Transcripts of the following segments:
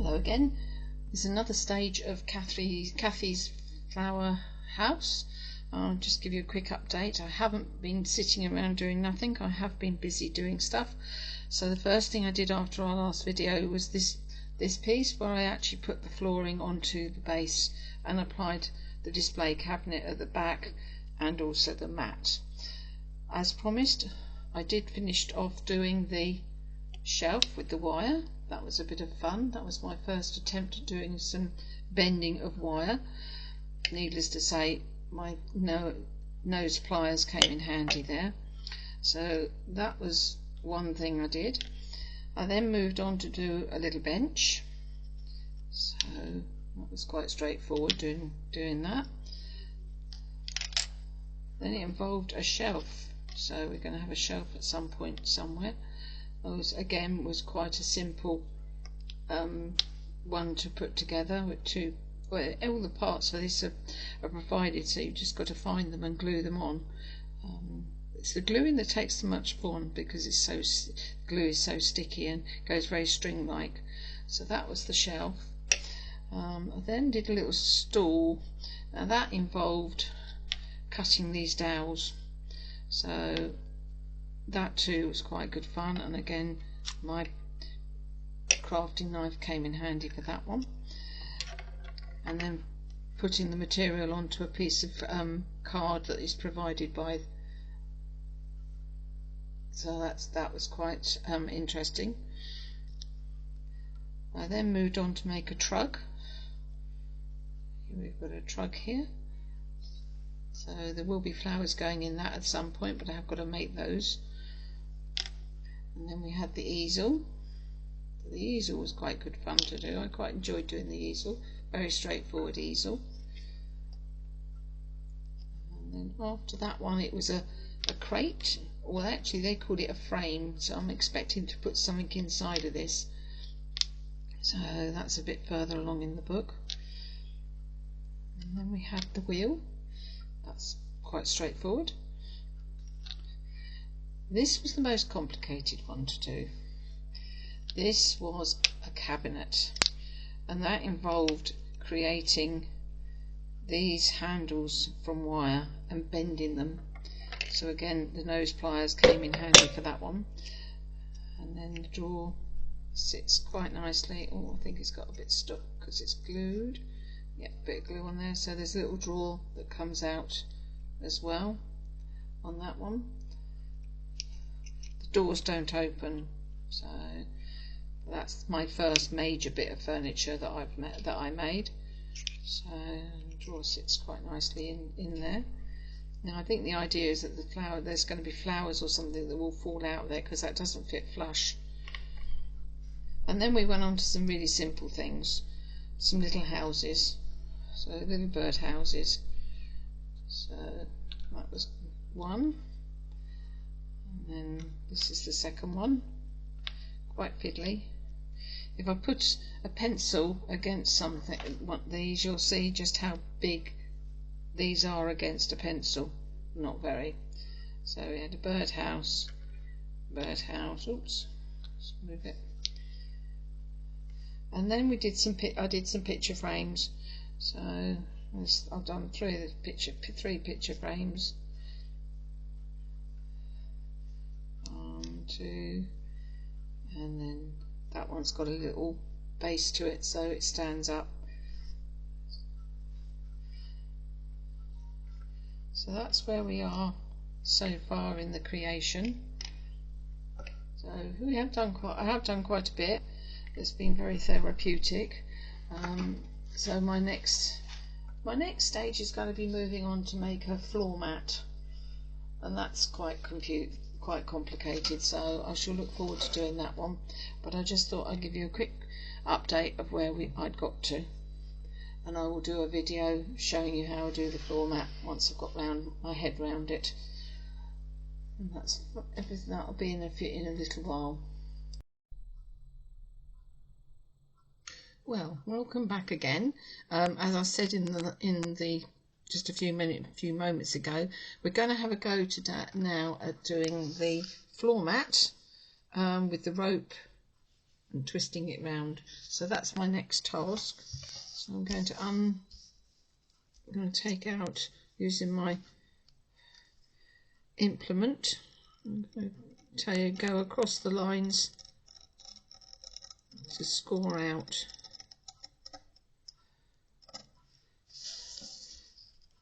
Hello again. This is another stage of Cathy's flower house. I'll just give you a quick update. I haven't been sitting around doing nothing. I have been busy doing stuff. So the first thing I did after our last video was this piece where I actually put the flooring onto the base and applied the display cabinet at the back and also the mat. As promised, I did finish off doing the shelf with the wire. That was a bit of fun. That was my first attempt at doing some bending of wire. Needless to say, my nose pliers came in handy there. So that was one thing I did. I then moved on to do a little bench. So that was quite straightforward doing that. Then it involved a shelf. So we're going to have a shelf at some point somewhere. Again was quite a simple one to put together with all the parts for this are provided, so you've just got to find them and glue them on. It's the gluing that takes so much fun because glue is so sticky and goes very string like. So that was the shelf. I then did a little stool. Now that involved cutting these dowels, so that too was quite good fun, and again my crafting knife came in handy for that one. And then putting the material onto a piece of card that is provided by, so that was quite interesting. I then moved on to make a trug. We've got a trug here, so there will be flowers going in that at some point, but I've got to make those. And then we had the easel. The easel was quite good fun to do. I quite enjoyed doing the easel. Very straightforward easel. And then after that one it was a crate. Well, actually they called it a frame, so I'm expecting to put something inside of this. So that's a bit further along in the book. And then we had the wheel. That's quite straightforward. This was the most complicated one to do. This was a cabinet, and that involved creating these handles from wire and bending them. So again, the nose pliers came in handy for that one. And then the drawer sits quite nicely. Oh, I think it's got a bit stuck because it's glued. Yeah, a bit of glue on there. So there's a little drawer that comes out as well on that one. Doors don't open, so that's my first major bit of furniture that I made. So the drawer sits quite nicely in there. Now I think the idea is that there's going to be flowers or something that will fall out there because that doesn't fit flush. And then we went on to some really simple things, some little houses, so little bird houses. So that was one. And then this is the second one, quite fiddly. If I put a pencil against something, these, you'll see just how big these are against a pencil. Not very. So we had a birdhouse, oops, let's move it. And then we did I did some picture frames. So I've done three picture frames. Two, and then that one's got a little base to it so it stands up. So that's where we are so far in the creation. So I have done quite a bit. It's been very therapeutic. So my next stage is going to be moving on to make a floor mat, and that's quite complicated, so I shall look forward to doing that one. But I just thought I'd give you a quick update of where I'd got to, and I will do a video showing you how I do the floor mat once I've got my head round it. And that's everything. That'll be in a little while. Well, welcome back again. As I said in the just a few moments ago, we're going to have a go now at doing the floor mat with the rope and twisting it round. So that's my next task. So I'm going to take out, using my implement, I'm going to go across the lines to score out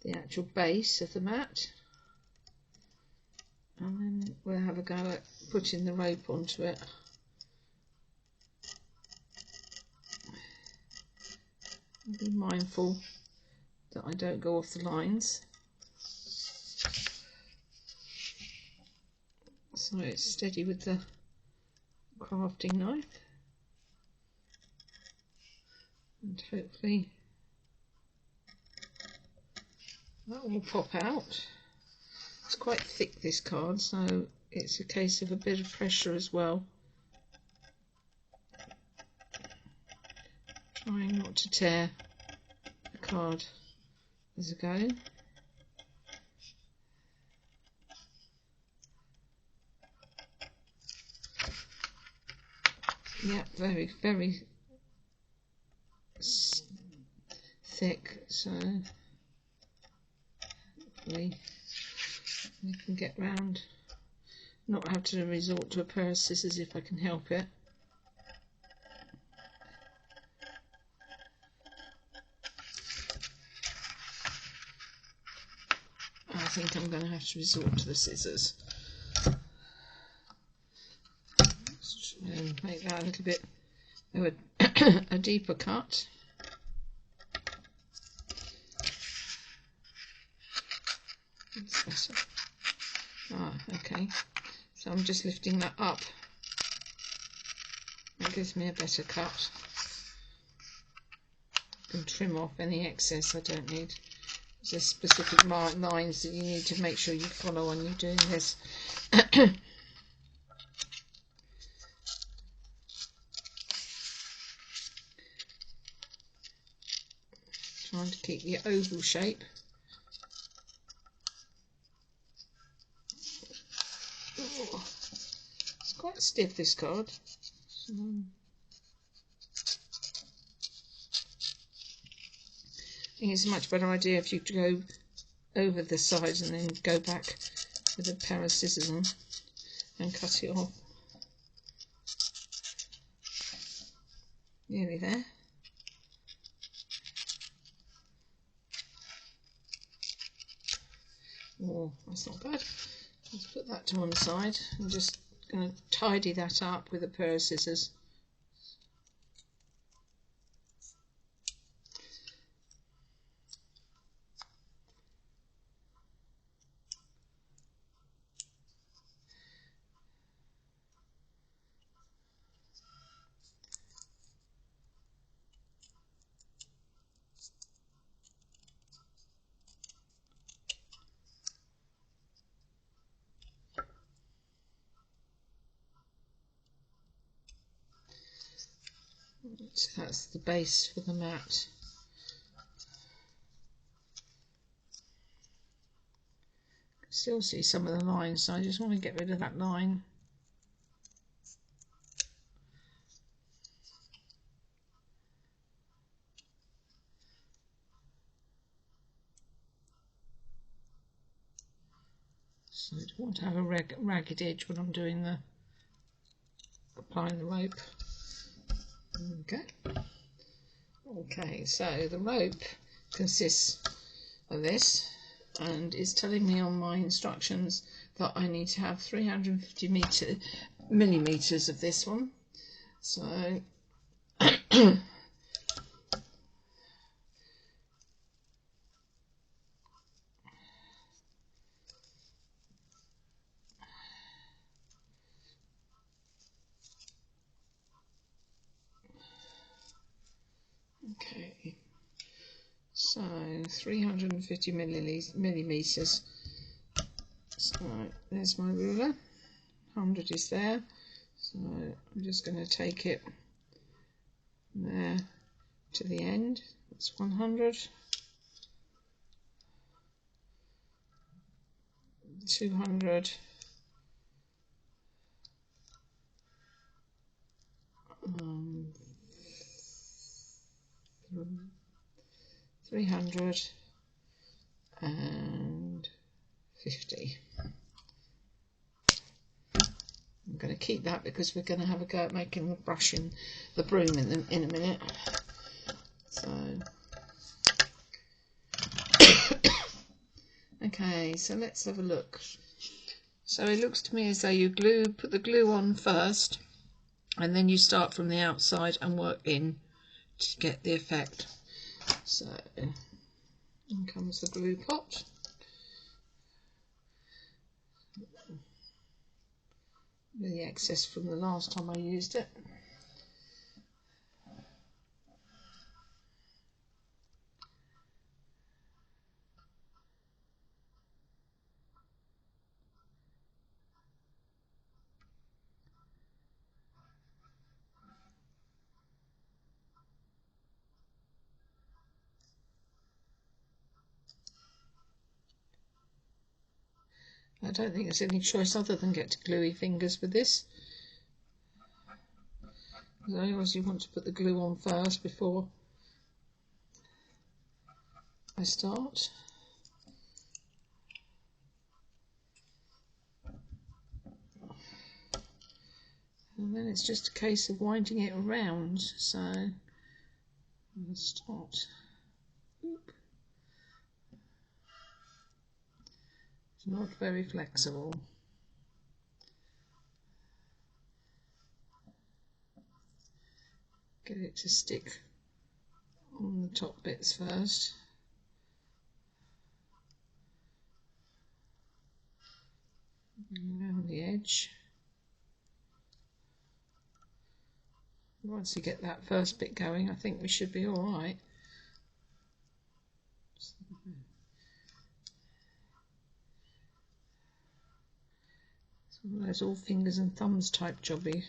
the actual base of the mat, and then we'll have a go at putting the rope onto it. Be mindful that I don't go off the lines, so it's steady with the crafting knife, and hopefully that will pop out. It's quite thick, this card, so it's a case of a bit of pressure as well, trying not to tear the card as I go. Yeah, very, very thick, so hopefully we can get round, not have to resort to a pair of scissors if I can help it. I think I'm going to have to resort to the scissors. Make that a little bit of a deeper cut. That's better. Okay. So I'm just lifting that up. That gives me a better cut. I can trim off any excess I don't need. There's specific lines that you need to make sure you follow when you're doing this. Trying to keep the oval shape. Oh, it's quite stiff, this card. So, I think it's a much better idea if you go over the sides and then go back with a pair of scissors on and cut it off. Nearly there. Oh, that's not bad. Let's put that to one side. I'm just going to tidy that up with a pair of scissors. So that's the base for the mat. Still see some of the lines, so I just want to get rid of that line. So I don't want to have a ragged edge when I'm doing the applying the rope. Okay. Okay, so the rope consists of this, and it's telling me on my instructions that I need to have 350 millimeters of this one. So okay, so 350 millimeters. So there's my ruler. 100 is there. So I'm just going to take it there to the end. That's 100. 200. 350. I'm going to keep that because we're going to have a go at making the brush in the broom in a minute. So okay, so let's have a look. So it looks to me as though you put the glue on first, and then you start from the outside and work in to get the effect. So in comes the glue pot. The excess from the last time I used it. I don't think there's any choice other than get gluey fingers with this. Otherwise you want to put the glue on first before I start. And then it's just a case of winding it around. So I'll start. Oop. It's not very flexible. Get it to stick on the top bits first. Around the edge. Once you get that first bit going, I think we should be all right. Some of those all fingers and thumbs type jobby.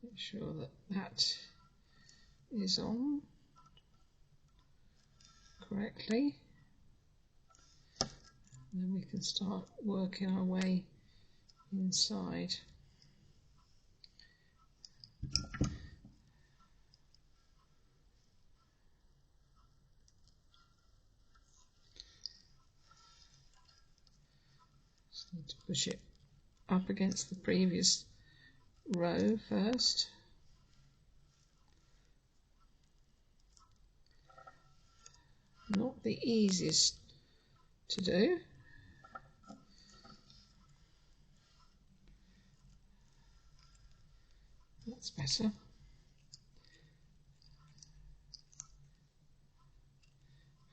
Make sure that that is on correctly. And then we can start working our way inside. Just need to push it up against the previous row first. Not the easiest to do. That's better.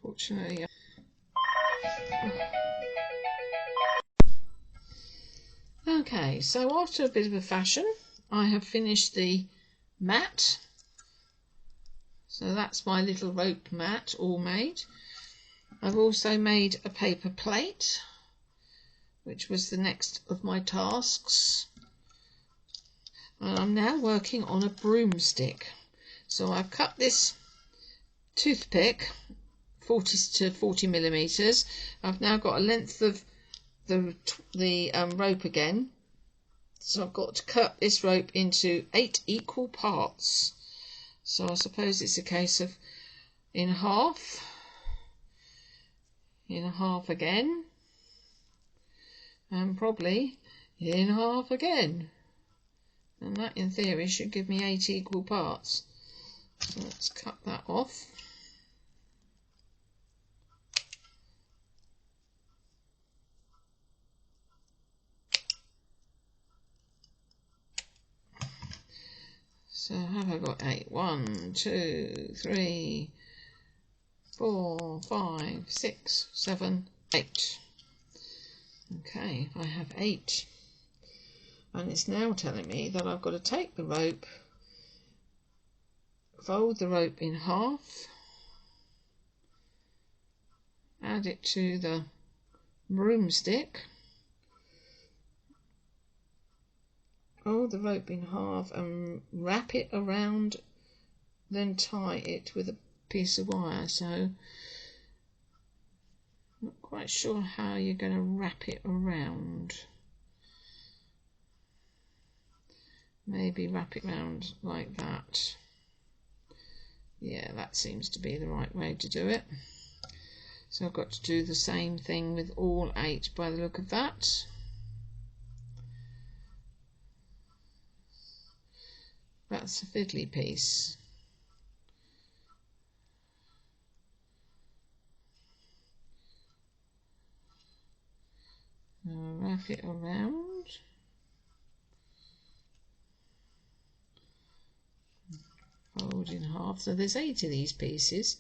Fortunately, okay, so after a bit of a fashion, I have finished the mat. So that's my little rope mat all made. I've also made a paper plate, which was the next of my tasks. And I'm now working on a broomstick. So I've cut this toothpick 40 to 40 millimeters. I've now got a length of the rope again. So I've got to cut this rope into 8 equal parts. So I suppose it's a case of in half again, and probably in half again. And that in theory should give me 8 equal parts. So let's cut that off. So have I got 8? 1, 2, 3, 4, 5, 6, 7, 8. Okay, I have 8. And it's now telling me that I've got to take the rope, fold the rope in half, add it to the broomstick, fold the rope in half and wrap it around, then tie it with a piece of wire. So not quite sure how you're going to wrap it around. Maybe wrap it around like that. Yeah, that seems to be the right way to do it. So I've got to do the same thing with all 8 by the look of that. That's a fiddly piece. I'll wrap it around. Fold in half. So there's 8 of these pieces.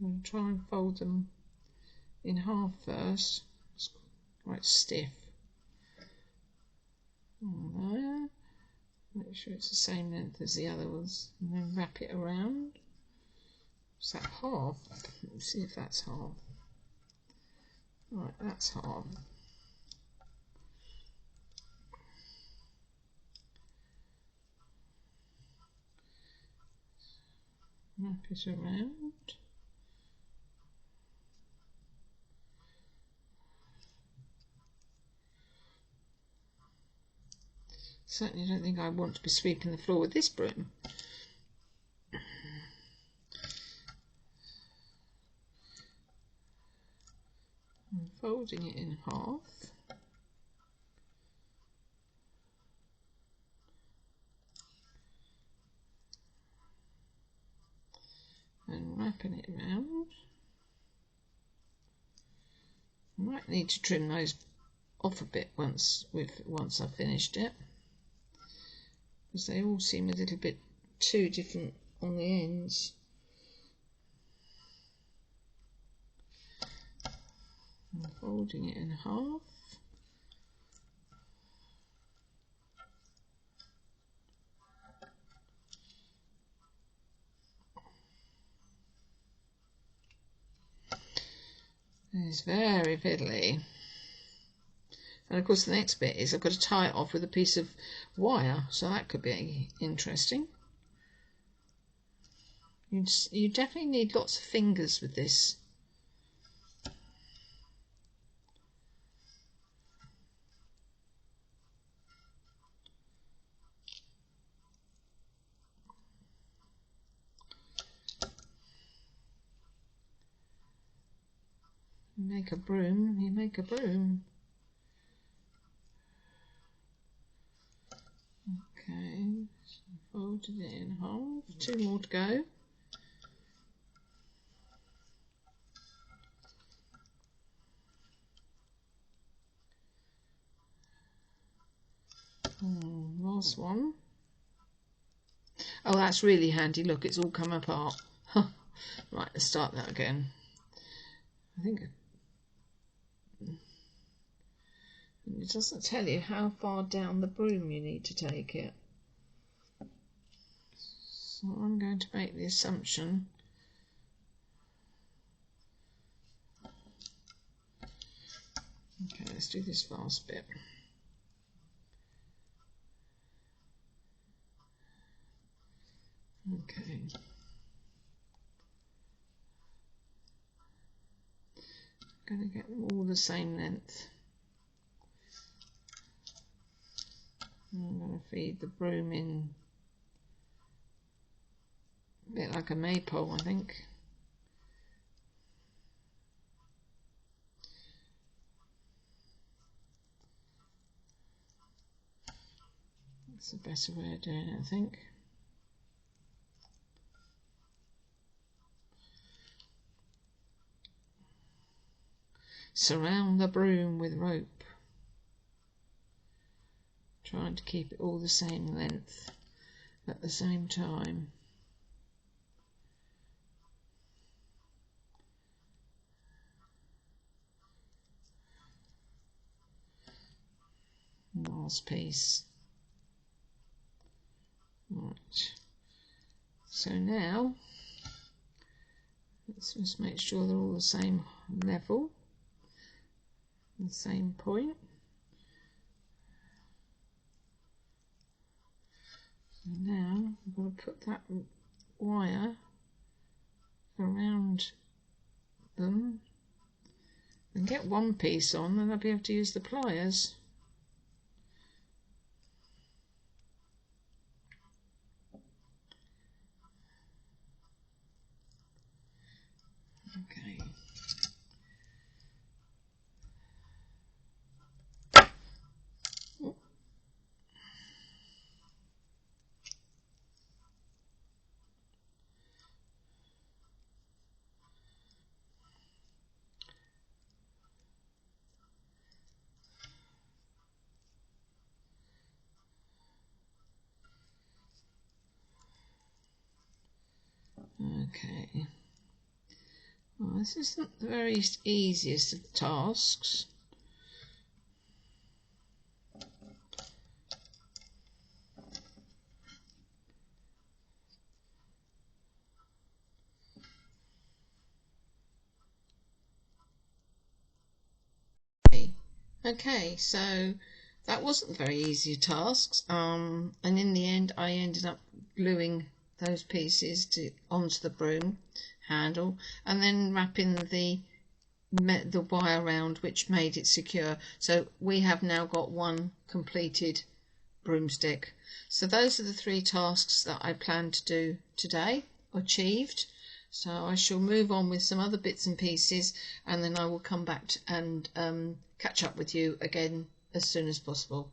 I'm going to try and fold them in half first. It's quite stiff. There. Make sure it's the same length as the other ones. And then wrap it around. Is that half? Let's see if that's half. Right, that's half. Wrap it around. Certainly don't think I want to be sweeping the floor with this broom. I'm folding it in half. And wrapping it around. I might need to trim those off a bit once I've finished it, because they all seem a little bit too different on the ends. I'm folding it in half. It's very fiddly. And of course the next bit is I've got to tie it off with a piece of wire, so that could be interesting. You definitely need lots of fingers with this. You make a broom, you make a broom. Okay, so folded it in half, 2 more to go. Last one. Oh, that's really handy. Look, it's all come apart. Right, let's start that again. I think it doesn't tell you how far down the broom you need to take it. So I'm going to make the assumption okay, let's do this last bit. Okay. I'm going to get them all the same length. I'm going to feed the broom in a bit like a maypole, I think. That's a better way of doing it, I think. Surround the broom with rope. Trying to keep it all the same length at the same time. Last piece. Right. So now let's just make sure they're all the same level, the same point. So now I'm going to put that wire around them and get one piece on, then I'll be able to use the pliers. Okay. Okay. Well, this isn't the very easiest of tasks. Okay, so that wasn't very easy tasks. And in the end, I ended up gluing those pieces onto the broom handle, and then wrapping the wire around, which made it secure. So we have now got one completed broomstick. So those are the 3 tasks that I plan to do today, achieved. So I shall move on with some other bits and pieces, and then I will come back and catch up with you again as soon as possible.